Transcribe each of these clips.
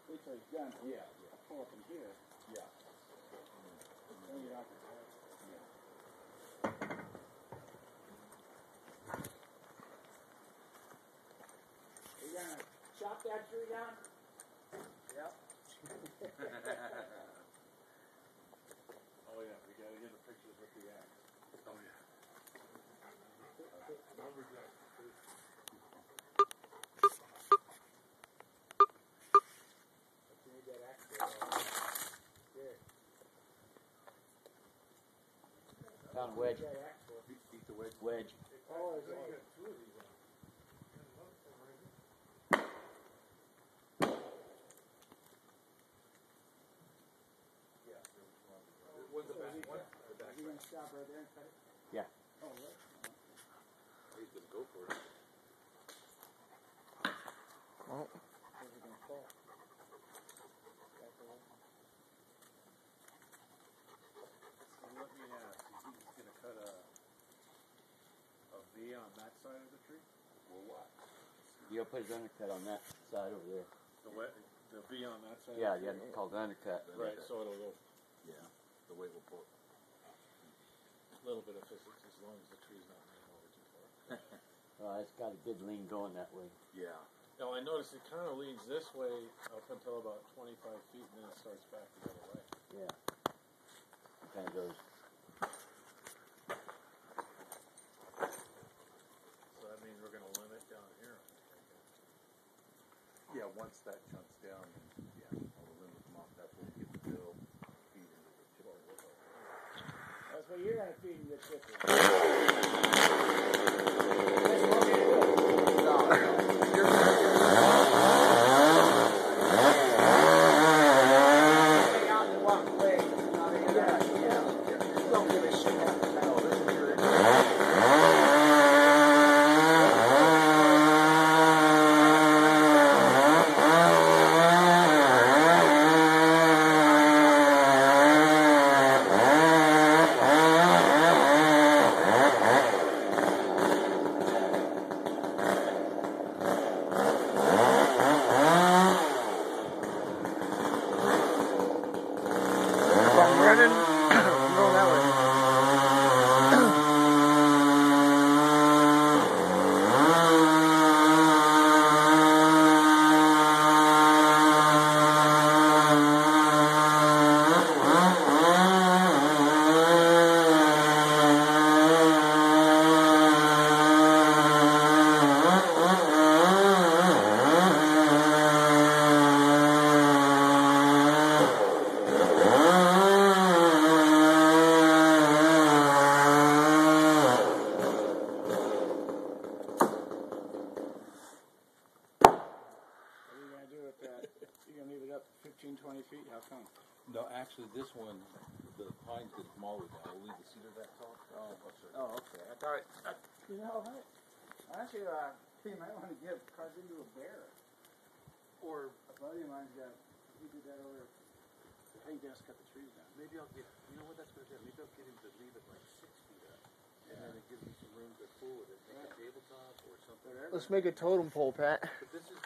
Wait till he's done. Yeah. I'll pull up in here. Yeah. Bring it out the top. You gonna chop that tree down? Yep. Oh yeah, we gotta get the pictures with the axe. Oh yeah. You need that axe there. Here. Found a wedge. That axe for. Beat the wedge. Wedge. Oh, is it? Yeah. What's the back one? The back You gonna stop right there and cut it? Yeah. Oh, right. He's gonna go for it. Well, Where's it gonna fall? Back away. So let me ask, you think he's gonna cut a V on that side of the tree? Well, what? you'll put his undercut on that side over there. The V on that side? Yeah, of the yeah, tree? it's called the undercut. Right, so it'll go Yeah. The way we'll pull it. a little bit of physics as long as the tree's not leaning over too far. It's got a good lean going that way. Yeah. Now I noticed it kind of leans this way up until about 25 feet and then it starts back the other way. Yeah. It kind of goes. So that means we're going to limit down here. Yeah, once that chunk's down, then, yeah, all the limits come off, that's when we get the bill, feed into the chipper. That's what you're gonna feed him, your chicken. Stay out and walk away. Don't give a shit after that. I'm running. Go that way. What are you gonna do with that? You gonna leave it up 15, 20 feet? How come? No, actually, this one, the pine's gonna come all the way down. We'll leave the cedar that tall. Oh, okay. I thought, you know what? Honestly, you might want to give cards into a bear. Or A buddy of mine's got, he did that over, I think just cut the trees down. maybe I'll get, you know what that's gonna do? Maybe I'll get him to leave it like 6 feet up. And then it gives me some room to fool with it. Make a tabletop or something. Whatever. Let's make a totem pole, Pat. But this is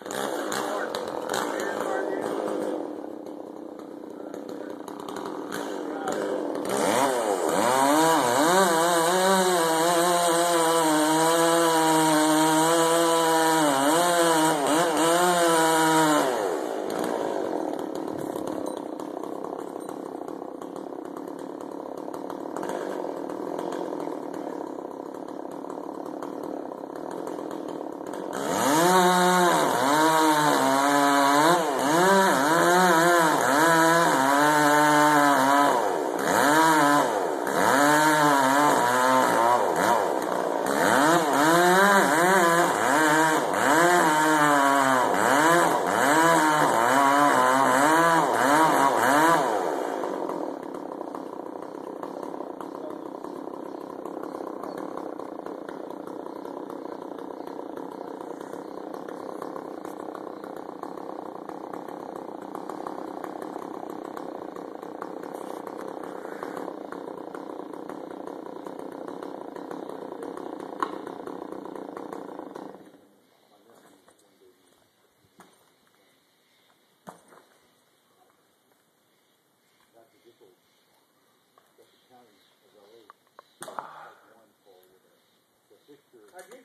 picture. I did.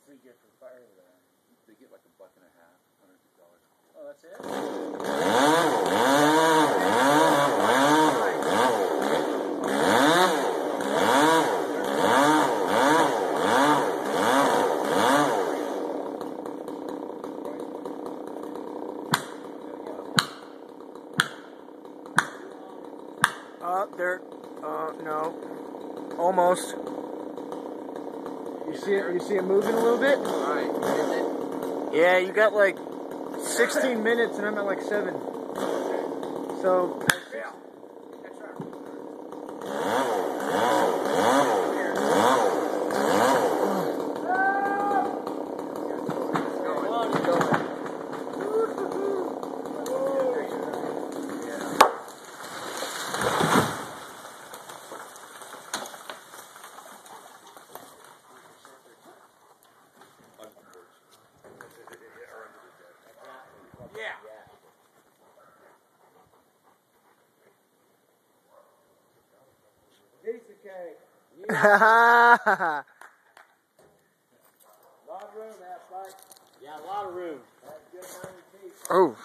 What do you get for fire with that? They get like $1.50, $100. Oh, that's it? There. No. Almost. You see it moving a little bit? Alright, is it? Yeah, you got like 16 minutes and I'm at like 7. So. Yeah. Pizza cake. Lot of room, that Spike. Yeah, a lot of room. That's good for your teeth. Oh.